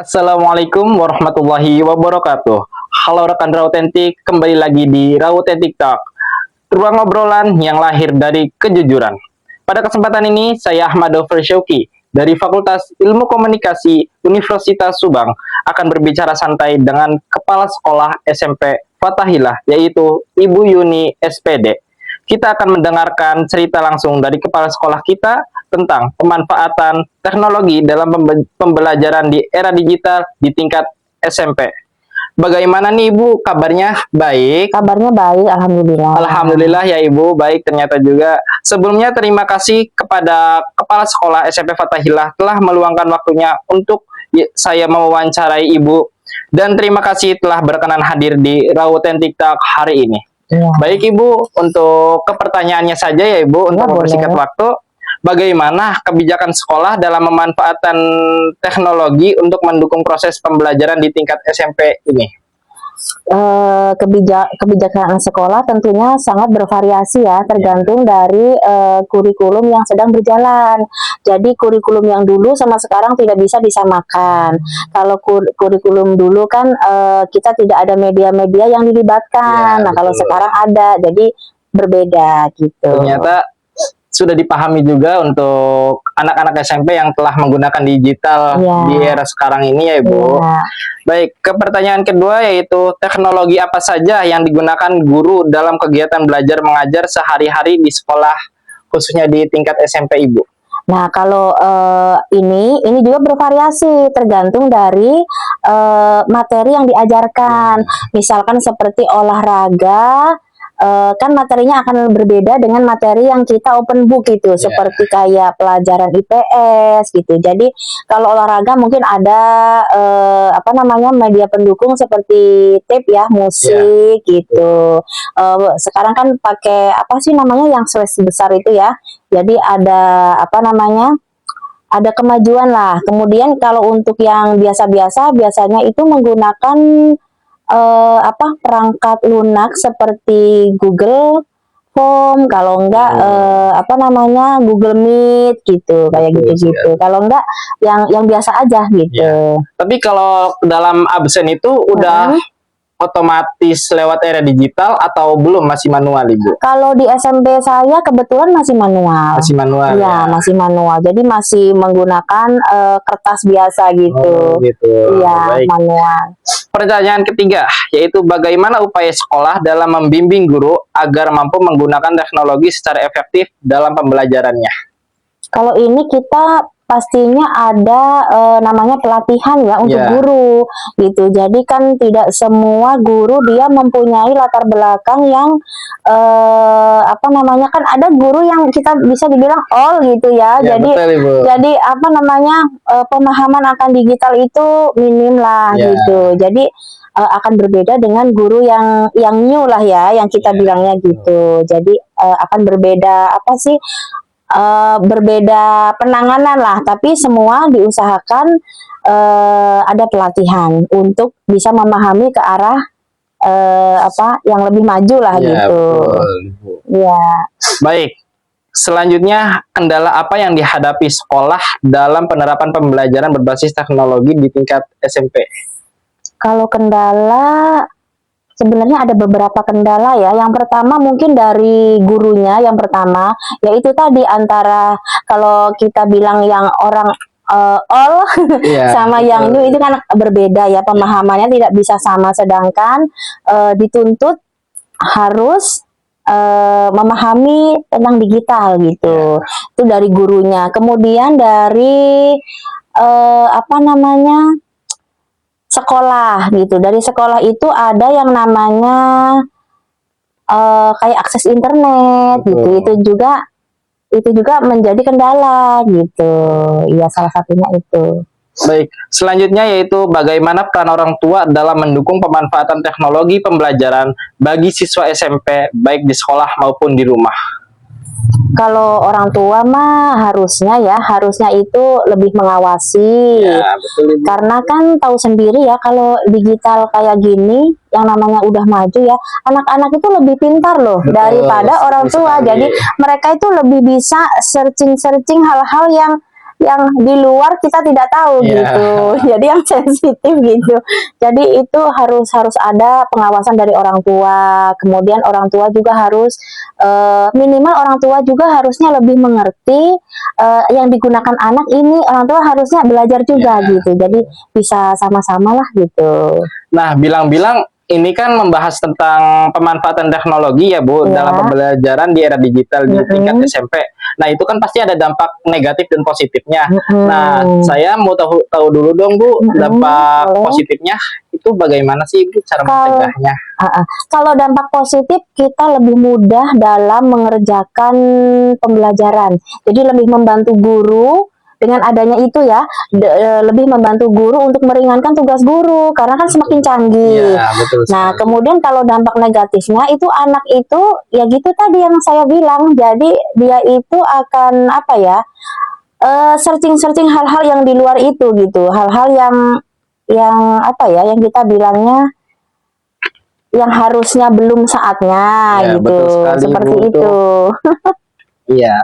Assalamualaikum warahmatullahi wabarakatuh. Halo rekan Rautentik, kembali lagi di Rautentik Talk, ruang obrolan yang lahir dari kejujuran. Pada kesempatan ini, saya Ahmad Dofir Syauki dari Fakultas Ilmu Komunikasi Universitas Subang akan berbicara santai dengan Kepala Sekolah SMP Fatahillah, yaitu Ibu Yuni SPD. Kita akan mendengarkan cerita langsung dari kepala sekolah kita tentang pemanfaatan teknologi dalam pembelajaran di era digital di tingkat SMP. Bagaimana nih Ibu kabarnya? Baik. Kabarnya baik, alhamdulillah. Alhamdulillah ya Ibu, baik ternyata juga. Sebelumnya terima kasih kepada Kepala Sekolah SMP Fatahillah telah meluangkan waktunya untuk saya mewawancarai Ibu. Dan terima kasih telah berkenan hadir di Rautentik Talk hari ini. Ya. Baik Ibu, untuk kepertanyaannya saja ya Ibu, untuk mempersingkat waktu. Bagaimana kebijakan sekolah dalam memanfaatkan teknologi untuk mendukung proses pembelajaran di tingkat SMP ini? Kebijakan sekolah tentunya sangat bervariasi ya, tergantung dari kurikulum yang sedang berjalan. Jadi kurikulum yang dulu sama sekarang tidak bisa disamakan. Kalau kurikulum dulu kan kita tidak ada media-media yang dilibatkan. Nah, kalau sekarang ada, jadi berbeda gitu. Ternyata sudah dipahami juga untuk anak-anak SMP yang telah menggunakan digital di era sekarang ini ya Ibu. Baik, ke pertanyaan kedua yaitu teknologi apa saja yang digunakan guru dalam kegiatan belajar mengajar sehari-hari di sekolah khususnya di tingkat SMP Ibu? Nah, kalau ini juga bervariasi tergantung dari materi yang diajarkan. Misalkan seperti olahraga, kan materinya akan berbeda dengan materi yang kita open book gitu, seperti kayak pelajaran IPS gitu. Jadi kalau olahraga mungkin ada media pendukung seperti tape ya, musik gitu. Sekarang kan pakai apa sih namanya yang flash besar itu ya. Jadi ada ada kemajuan lah. Kemudian kalau untuk yang biasa-biasa, biasanya itu menggunakan perangkat lunak seperti Google Form, kalau enggak Google Meet gitu, kayak gitu-gitu. Kalau enggak yang biasa aja gitu. Tapi kalau dalam absen itu udah otomatis lewat era digital atau belum, masih manual Ibu? Kalau di SMP saya kebetulan masih manual. Masih manual ya? Masih manual. Jadi masih menggunakan kertas biasa gitu. Oh, gitu. Iya, manual. Pertanyaan ketiga, yaitu bagaimana upaya sekolah dalam membimbing guru agar mampu menggunakan teknologi secara efektif dalam pembelajarannya? Kalau ini kita pastinya ada namanya pelatihan ya untuk guru gitu. Jadi kan tidak semua guru dia mempunyai latar belakang yang kan ada guru yang kita bisa dibilang all gitu ya. Jadi betul, jadi pemahaman akan digital itu minim lah gitu. Jadi akan berbeda dengan guru yang new lah ya, yang kita bilangnya gitu. Jadi akan berbeda berbeda penanganan lah, tapi semua diusahakan ada pelatihan untuk bisa memahami ke arah yang lebih maju lah gitu. Ya. Baik. Selanjutnya, kendala apa yang dihadapi sekolah dalam penerapan pembelajaran berbasis teknologi di tingkat SMP? Kalau kendala, sebenarnya ada beberapa kendala ya. Yang pertama mungkin dari gurunya, yang pertama yaitu tadi antara kalau kita bilang yang orang all sama yang new itu kan berbeda ya, pemahamannya tidak bisa sama, sedangkan dituntut harus memahami tentang digital gitu. Itu dari gurunya. Kemudian dari sekolah gitu. Dari sekolah itu ada yang namanya kayak akses internet gitu. Itu juga menjadi kendala gitu. Ya, salah satunya itu. Baik, selanjutnya yaitu bagaimana peran orang tua dalam mendukung pemanfaatan teknologi pembelajaran bagi siswa SMP baik di sekolah maupun di rumah. Kalau orang tua mah harusnya itu lebih mengawasi, betul, karena kan tahu sendiri ya kalau digital kayak gini yang namanya udah maju ya, anak-anak itu lebih pintar loh daripada orang tua. Jadi mereka itu lebih bisa searching hal-hal yang di luar kita tidak tahu Iya. gitu. Jadi yang sensitif gitu. Jadi itu harus ada pengawasan dari orang tua. Kemudian orang tua juga harus minimal orang tua juga harusnya lebih mengerti yang digunakan anak ini, orang tua harusnya belajar juga Iya. gitu. Jadi bisa sama-sama lah gitu. Nah, bilang-bilang ini kan membahas tentang pemanfaatan teknologi ya Bu, Iya. dalam pembelajaran di era digital di tingkat Mm-mm. SMP. Nah, itu kan pasti ada dampak negatif dan positifnya. Mm-mm. Nah, saya mau tahu dulu dong Bu, Mm-mm, dampak boleh. positifnya itu bagaimana sih Bu cara Kalau- mencegahnya? Kalau dampak positif, kita lebih mudah dalam mengerjakan pembelajaran. Jadi lebih membantu guru dengan adanya itu ya, lebih membantu guru untuk meringankan tugas guru karena kan semakin canggih. Iya, betul Nah, sekali. kemudian kalau dampak negatifnya itu anak itu ya gitu tadi yang saya bilang. Jadi dia itu akan apa ya? Searching hal-hal yang di luar itu gitu. Hal-hal yang apa ya? Yang kita bilangnya yang harusnya belum saatnya Ya, gitu. betul sekali, Seperti Bu, itu. Iya.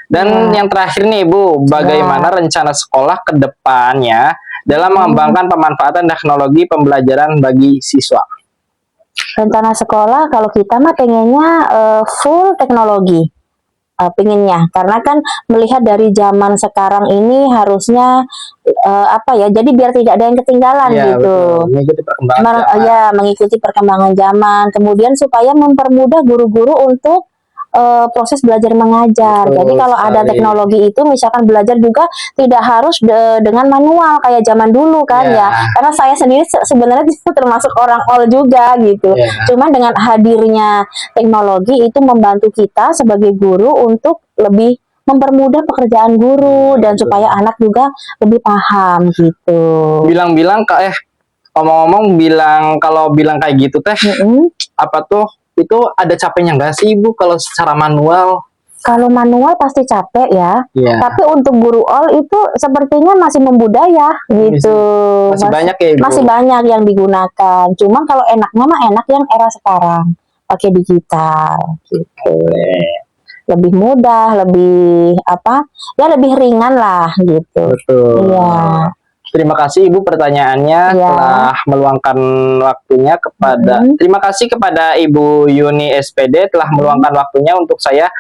Dan Ya. yang terakhir nih Bu, bagaimana rencana sekolah ke depannya dalam mengembangkan pemanfaatan teknologi pembelajaran bagi siswa? Rencana sekolah kalau kita mah pengennya full teknologi. Pinginnya karena kan melihat dari zaman sekarang ini harusnya apa ya, jadi biar tidak ada yang ketinggalan Iya, gitu. betul. Mengikuti perkembangan zaman. Ya, mengikuti perkembangan zaman, kemudian supaya mempermudah guru-guru untuk proses belajar mengajar. Betul Jadi kalau ada sekali. teknologi itu misalkan belajar juga tidak harus dengan manual kayak zaman dulu kan Iya. ya. Karena saya sendiri sebenarnya termasuk orang old juga gitu. Iya. Cuma dengan hadirnya teknologi itu membantu kita sebagai guru untuk lebih mempermudah pekerjaan guru dan betul. supaya anak juga lebih paham gitu. Bilang-bilang ngomong-ngomong kalau bilang kayak gitu teh, Mm-mm. apa tuh itu ada capeknya nggak sih Ibu kalau secara manual? Kalau manual pasti capek ya, Iya. tapi untuk guru all itu sepertinya masih membudaya gitu. Masih banyak ya Ibu? Masih banyak yang digunakan. Cuma kalau enaknya mah enak yang era sekarang, pakai digital gitu. Lebih mudah, lebih apa? Ya lebih ringan lah gitu. Betul. Iya. Terima kasih Ibu pertanyaannya Iya. telah meluangkan waktunya kepada terima kasih kepada Ibu Yuni SPD telah meluangkan waktunya untuk saya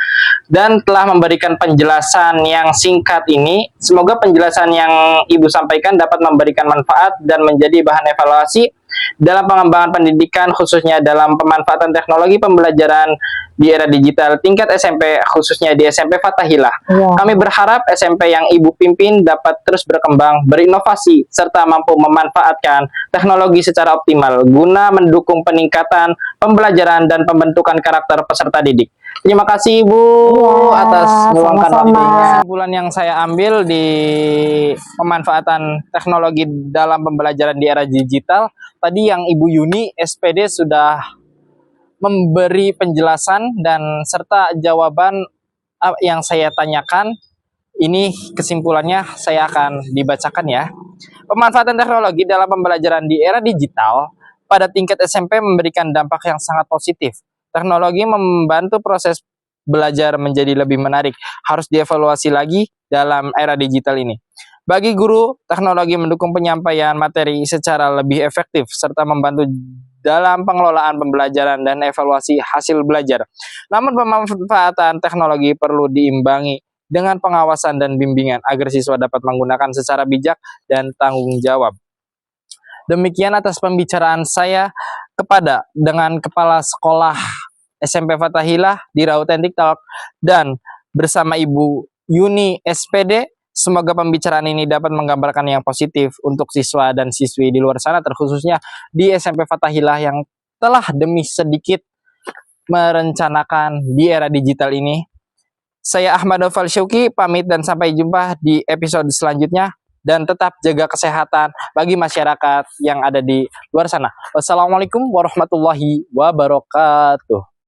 dan telah memberikan penjelasan yang singkat ini. Semoga penjelasan yang Ibu sampaikan dapat memberikan manfaat dan menjadi bahan evaluasi dalam pengembangan pendidikan khususnya dalam pemanfaatan teknologi pembelajaran di era digital tingkat SMP khususnya di SMP Fathahilah. Iya. Kami berharap SMP yang Ibu pimpin dapat terus berkembang, berinovasi, serta mampu memanfaatkan teknologi secara optimal guna mendukung peningkatan pembelajaran dan pembentukan karakter peserta didik. Terima kasih Ibu Iya, atas meluangkan sama-sama. waktunya. Kesimpulan yang saya ambil di pemanfaatan teknologi dalam pembelajaran di era digital, tadi yang Ibu Yuni SPD sudah memberi penjelasan dan serta jawaban yang saya tanyakan. Ini kesimpulannya saya akan dibacakan ya. Pemanfaatan teknologi dalam pembelajaran di era digital pada tingkat SMP memberikan dampak yang sangat positif. Teknologi membantu proses belajar menjadi lebih menarik. Harus dievaluasi lagi dalam era digital ini. Bagi guru, teknologi mendukung penyampaian materi secara lebih efektif serta membantu dalam pengelolaan pembelajaran dan evaluasi hasil belajar. Namun pemanfaatan teknologi perlu diimbangi dengan pengawasan dan bimbingan agar siswa dapat menggunakan secara bijak dan tanggung jawab. Demikian atas pembicaraan saya dengan Kepala Sekolah SMP Fathahilah di Authentic Talk dan bersama Ibu Yuni SPD. Semoga pembicaraan ini dapat menggambarkan yang positif untuk siswa dan siswi di luar sana, terkhususnya di SMP Fathahilah yang telah demi sedikit merencanakan di era digital ini. Saya Ahmad Dofal Syauki pamit dan sampai jumpa di episode selanjutnya. Dan tetap jaga kesehatan bagi masyarakat yang ada di luar sana. Wassalamualaikum warahmatullahi wabarakatuh.